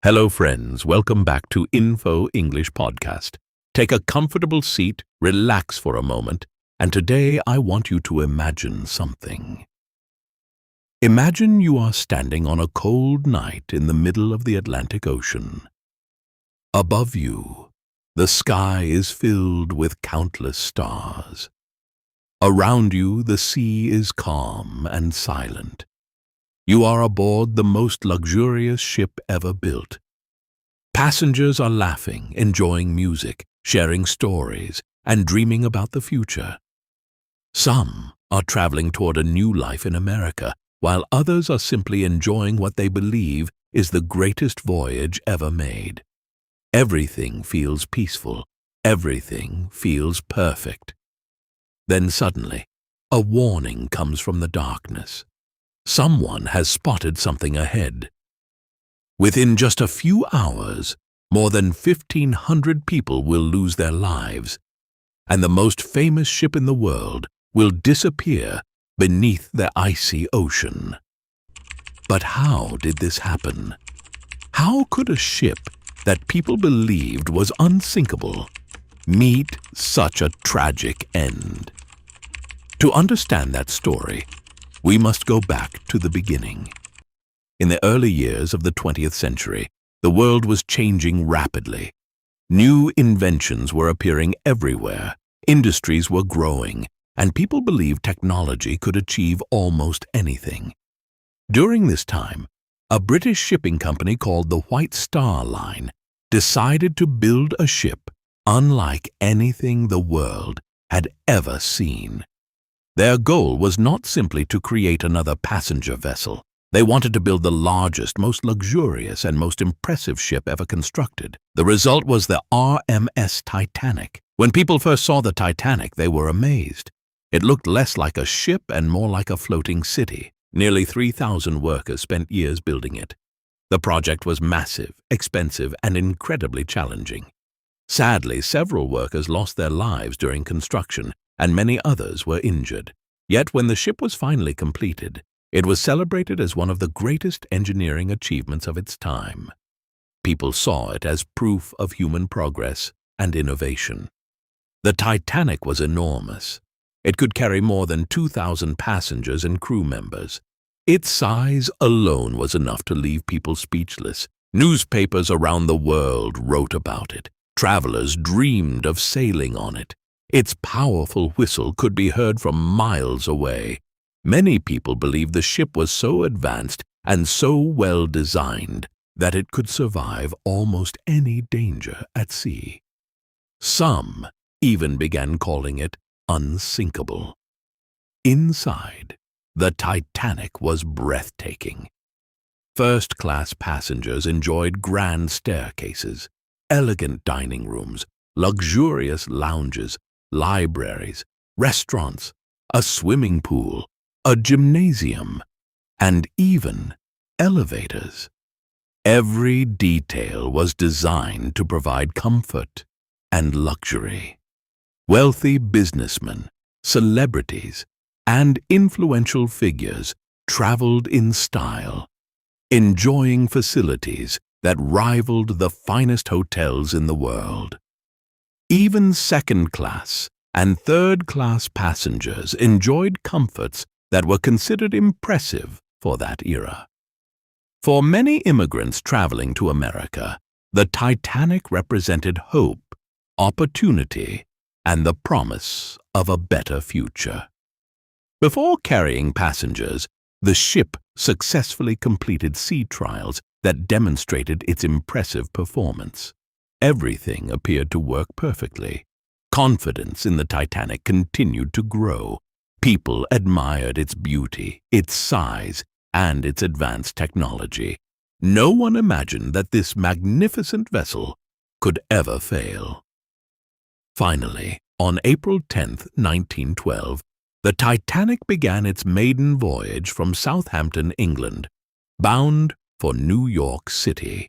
Hello friends, welcome back to Info English Podcast. Take a comfortable seat, relax for a moment, and today I want you to imagine something. Imagine you are standing on a cold night in the middle of the Atlantic Ocean. Above you, the sky is filled with countless stars. Around you, the sea is calm and silent. You are aboard the most luxurious ship ever built. Passengers are laughing, enjoying music, sharing stories, and dreaming about the future. Some are traveling toward a new life in America, while others are simply enjoying what they believe is the greatest voyage ever made. Everything feels peaceful. Everything feels perfect. Then suddenly, a warning comes from the darkness. Someone has spotted something ahead. Within just a few hours, more than 1,500 people will lose their lives, and the most famous ship in the world will disappear beneath the icy ocean. But how did this happen? How could a ship that people believed was unsinkable meet such a tragic end? To understand that story, we must go back to the beginning. In the early years of the 20th century, the world was changing rapidly. New inventions were appearing everywhere, industries were growing, and people believed technology could achieve almost anything. During this time, a British shipping company called the White Star Line decided to build a ship unlike anything the world had ever seen. Their goal was not simply to create another passenger vessel. They wanted to build the largest, most luxurious, and most impressive ship ever constructed. The result was the RMS Titanic. When people first saw the Titanic, they were amazed. It looked less like a ship and more like a floating city. Nearly 3,000 workers spent years building it. The project was massive, expensive, and incredibly challenging. Sadly, several workers lost their lives during construction, and many others were injured. Yet when the ship was finally completed, it was celebrated as one of the greatest engineering achievements of its time. People saw it as proof of human progress and innovation. The Titanic was enormous. It could carry more than 2,000 passengers and crew members. Its size alone was enough to leave people speechless. Newspapers around the world wrote about it. Travelers dreamed of sailing on it. Its powerful whistle could be heard from miles away. Many people believed the ship was so advanced and so well designed that it could survive almost any danger at sea. Some even began calling it unsinkable. Inside, the Titanic was breathtaking. First-class passengers enjoyed grand staircases, elegant dining rooms, luxurious lounges, libraries, restaurants, a swimming pool, a gymnasium, and even elevators. Every detail was designed to provide comfort and luxury. Wealthy businessmen, celebrities, and influential figures traveled in style, enjoying facilities that rivaled the finest hotels in the world. Even second-class and third-class passengers enjoyed comforts that were considered impressive for that era. For many immigrants traveling to America, the Titanic represented hope, opportunity, and the promise of a better future. Before carrying passengers, the ship successfully completed sea trials that demonstrated its impressive performance. Everything appeared to work perfectly. Confidence in the Titanic continued to grow. People admired its beauty, its size, and its advanced technology. No one imagined that this magnificent vessel could ever fail. Finally, on April 10, 1912, the Titanic began its maiden voyage from Southampton, England, bound for New York City.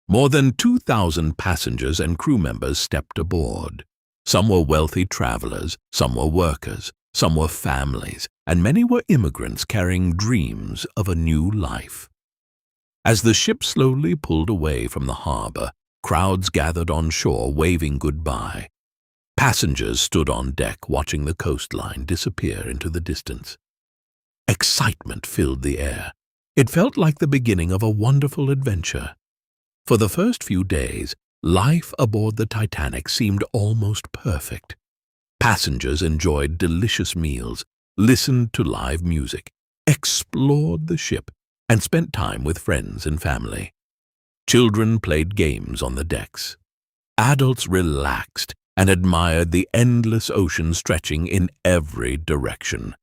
More than 2,000 passengers and crew members stepped aboard. Some were wealthy travelers, some were workers, some were families, and many were immigrants carrying dreams of a new life. As the ship slowly pulled away from the harbor, crowds gathered on shore waving goodbye. Passengers stood on deck watching the coastline disappear into the distance. Excitement filled the air. It felt like the beginning of a wonderful adventure. For the first few days, life aboard the Titanic seemed almost perfect. Passengers enjoyed delicious meals, listened to live music, explored the ship, and spent time with friends and family. Children played games on the decks. Adults relaxed and admired the endless ocean stretching in every direction.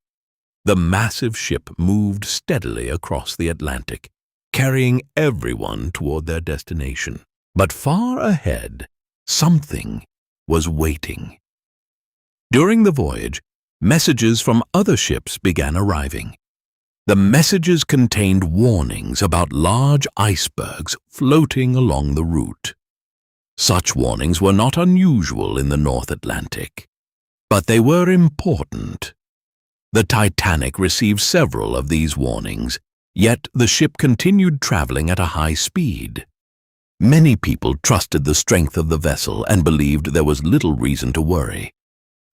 The massive ship moved steadily across the Atlantic, carrying everyone toward their destination. But far ahead, something was waiting. During the voyage, messages from other ships began arriving. The messages contained warnings about large icebergs floating along the route. Such warnings were not unusual in the North Atlantic, but they were important. The Titanic received several of these warnings, yet the ship continued traveling at a high speed. Many people trusted the strength of the vessel and believed there was little reason to worry.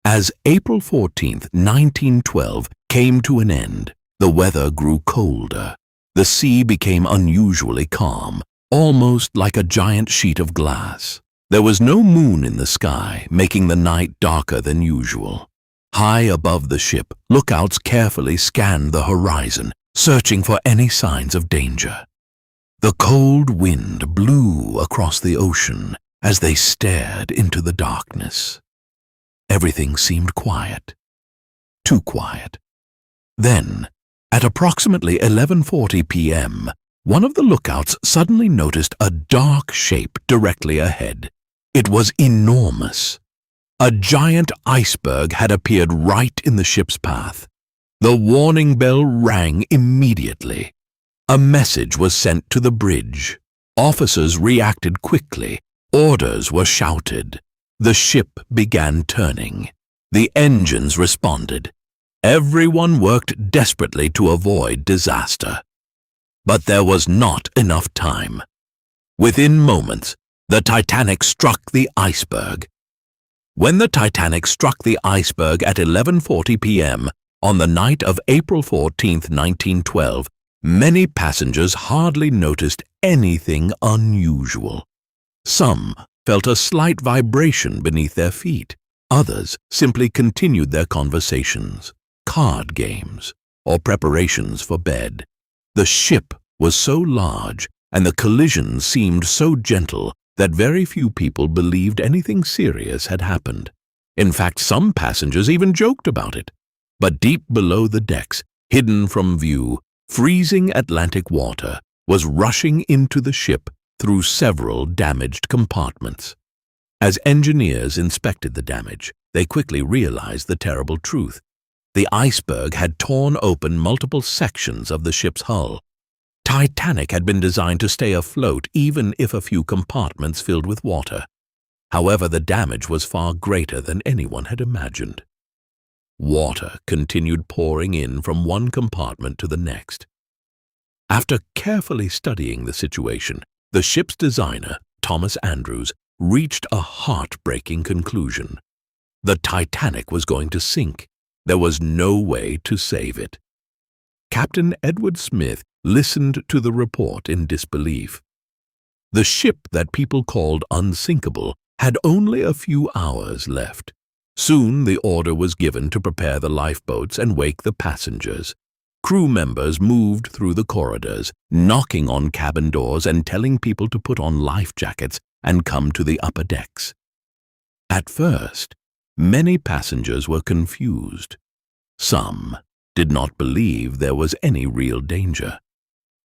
As April 14, 1912 came to an end, the weather grew colder. The sea became unusually calm, almost like a giant sheet of glass. There was no moon in the sky, making the night darker than usual. High above the ship, lookouts carefully scanned the horizon, searching for any signs of danger. The cold wind blew across the ocean as they stared into the darkness. Everything seemed quiet. Too quiet. Then, at approximately 11:40 p.m., one of the lookouts suddenly noticed a dark shape directly ahead. It was enormous. A giant iceberg had appeared right in the ship's path. The warning bell rang immediately. A message was sent to the bridge. Officers reacted quickly. Orders were shouted. The ship began turning. The engines responded. Everyone worked desperately to avoid disaster. But there was not enough time. Within moments, the Titanic struck the iceberg. When the Titanic struck the iceberg at 11:40 p.m. on the night of April 14, 1912, many passengers hardly noticed anything unusual. Some felt a slight vibration beneath their feet. Others simply continued their conversations, card games, or preparations for bed. The ship was so large and the collision seemed so gentle that very few people believed anything serious had happened. In fact, some passengers even joked about it. But deep below the decks, hidden from view, freezing Atlantic water was rushing into the ship through several damaged compartments. As engineers inspected the damage, they quickly realized the terrible truth. The iceberg had torn open multiple sections of the ship's hull. Titanic had been designed to stay afloat even if a few compartments filled with water. However, the damage was far greater than anyone had imagined. Water continued pouring in from one compartment to the next. After carefully studying the situation, the ship's designer, Thomas Andrews, reached a heartbreaking conclusion. The Titanic was going to sink. There was no way to save it. Captain Edward Smith listened to the report in disbelief. The ship that people called Unsinkable had only a few hours left. Soon the order was given to prepare the lifeboats and wake the passengers. Crew members moved through the corridors, knocking on cabin doors and telling people to put on life jackets and come to the upper decks. At first, many passengers were confused. Some did not believe there was any real danger.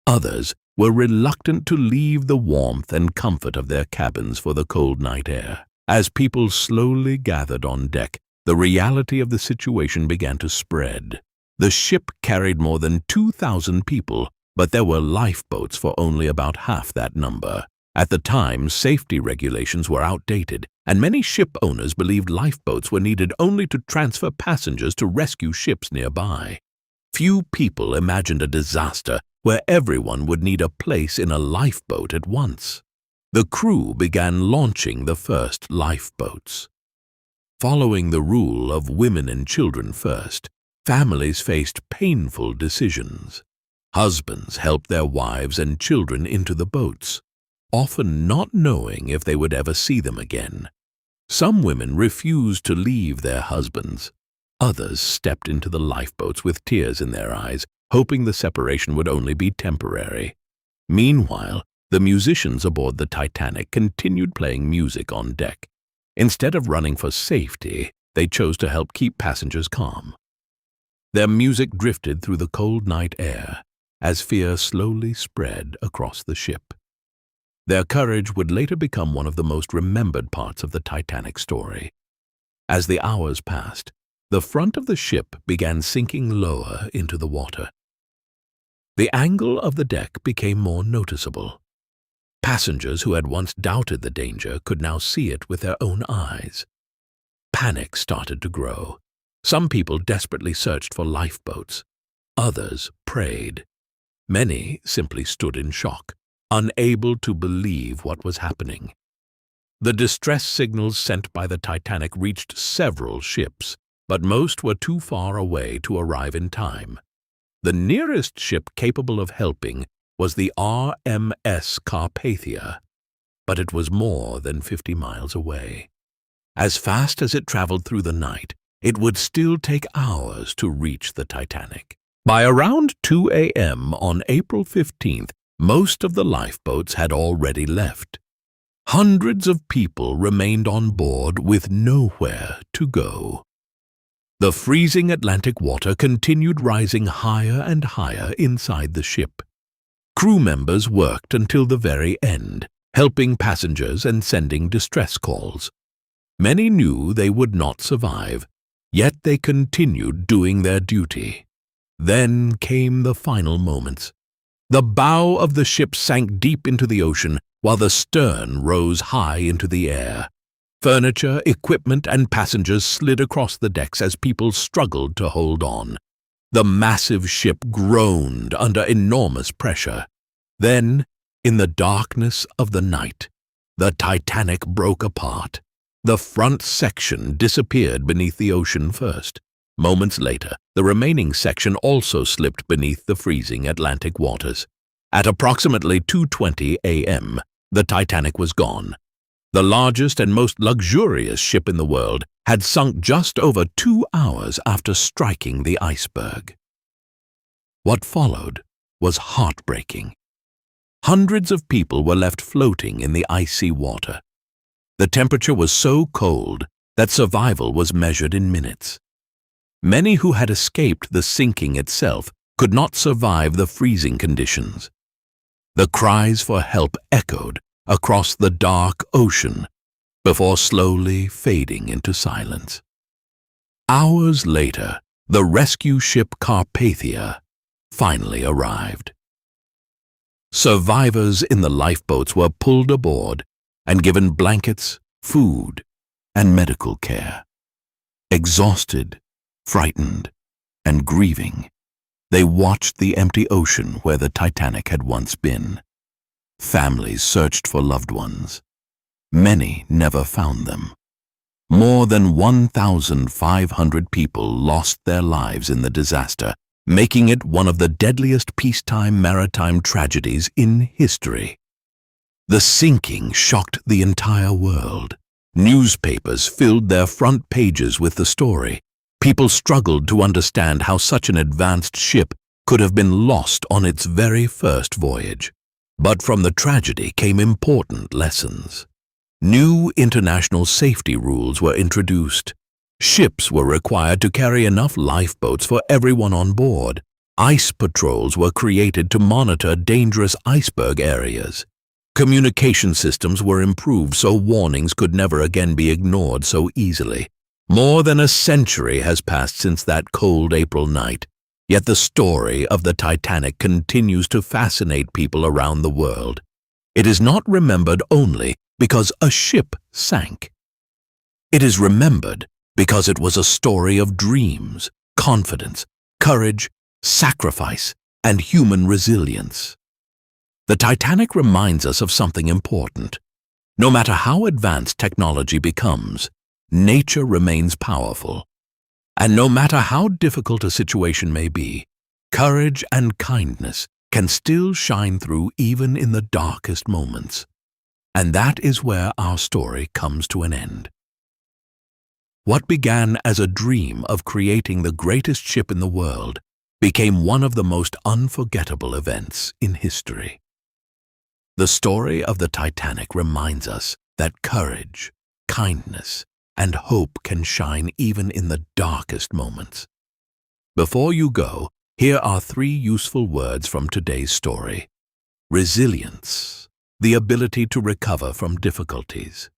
Others were reluctant to leave the warmth and comfort of their cabins for the cold night air. As people slowly gathered on deck, the reality of the situation began to spread. The ship carried more than 2,000 people, but there were lifeboats for only about half that number. At the time, safety regulations were outdated, and many ship owners believed lifeboats were needed only to transfer passengers to rescue ships nearby. Few people imagined a disaster where everyone would need a place in a lifeboat at once. The crew began launching the first lifeboats. Following the rule of women and children first, families faced painful decisions. Husbands helped their wives and children into the boats, often not knowing if they would ever see them again. Some women refused to leave their husbands. Others stepped into the lifeboats with tears in their eyes, hoping the separation would only be temporary. Meanwhile, the musicians aboard the Titanic continued playing music on deck. Instead of running for safety, they chose to help keep passengers calm. Their music drifted through the cold night air as fear slowly spread across the ship. Their courage would later become one of the most remembered parts of the Titanic story. As the hours passed, the front of the ship began sinking lower into the water. The angle of the deck became more noticeable. Passengers who had once doubted the danger could now see it with their own eyes. Panic started to grow. Some people desperately searched for lifeboats. Others prayed. Many simply stood in shock, unable to believe what was happening. The distress signals sent by the Titanic reached several ships, but most were too far away to arrive in time. The nearest ship capable of helping was the RMS Carpathia, but it was more than 50 miles away. As fast as it traveled through the night, it would still take hours to reach the Titanic. By around 2 a.m. on April 15th, most of the lifeboats had already left. Hundreds of people remained on board with nowhere to go. The freezing Atlantic water continued rising higher and higher inside the ship. Crew members worked until the very end, helping passengers and sending distress calls. Many knew they would not survive, yet they continued doing their duty. Then came the final moments. The bow of the ship sank deep into the ocean, while the stern rose high into the air. Furniture, equipment, and passengers slid across the decks as people struggled to hold on. The massive ship groaned under enormous pressure. Then, in the darkness of the night, the Titanic broke apart. The front section disappeared beneath the ocean first. Moments later, the remaining section also slipped beneath the freezing Atlantic waters. At approximately 2:20 a.m., the Titanic was gone. The largest and most luxurious ship in the world had sunk just over 2 hours after striking the iceberg. What followed was heartbreaking. Hundreds of people were left floating in the icy water. The temperature was so cold that survival was measured in minutes. Many who had escaped the sinking itself could not survive the freezing conditions. The cries for help echoed across the dark ocean before slowly fading into silence. Hours later, the rescue ship Carpathia finally arrived. Survivors in the lifeboats were pulled aboard and given blankets, food, and medical care. Exhausted, frightened, and grieving, they watched the empty ocean where the Titanic had once been. Families searched for loved ones. Many never found them. More than 1,500 people lost their lives in the disaster, making it one of the deadliest peacetime maritime tragedies in history. The sinking shocked the entire world. Newspapers filled their front pages with the story. People struggled to understand how such an advanced ship could have been lost on its very first voyage. But from the tragedy came important lessons. New international safety rules were introduced. Ships were required to carry enough lifeboats for everyone on board. Ice patrols were created to monitor dangerous iceberg areas. Communication systems were improved so warnings could never again be ignored so easily. More than a century has passed since that cold April night, yet the story of the Titanic continues to fascinate people around the world. It is not remembered only because a ship sank. It is remembered because it was a story of dreams, confidence, courage, sacrifice, and human resilience. The Titanic reminds us of something important. No matter how advanced technology becomes, nature remains powerful. And no matter how difficult a situation may be, courage and kindness can still shine through even in the darkest moments. And that is where our story comes to an end. What began as a dream of creating the greatest ship in the world became one of the most unforgettable events in history. The story of the Titanic reminds us that courage, kindness, and hope can shine even in the darkest moments. Before you go, here are 3 useful words from today's story. Resilience, the ability to recover from difficulties.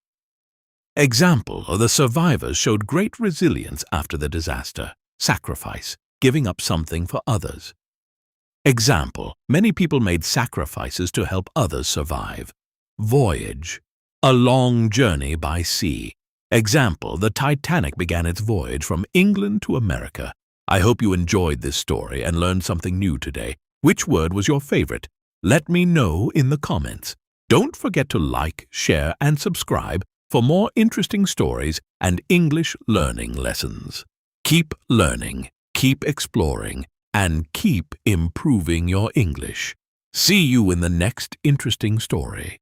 Example: the survivors showed great resilience after the disaster. Sacrifice, giving up something for others. Example: many people made sacrifices to help others survive. Voyage, a long journey by sea. Example: the Titanic began its voyage from England to America. I hope you enjoyed this story and learned something new today. Which word was your favorite? Let me know in the comments. Don't forget to like, share, and subscribe for more interesting stories and English learning lessons. Keep learning, keep exploring, and keep improving your English. See you in the next interesting story.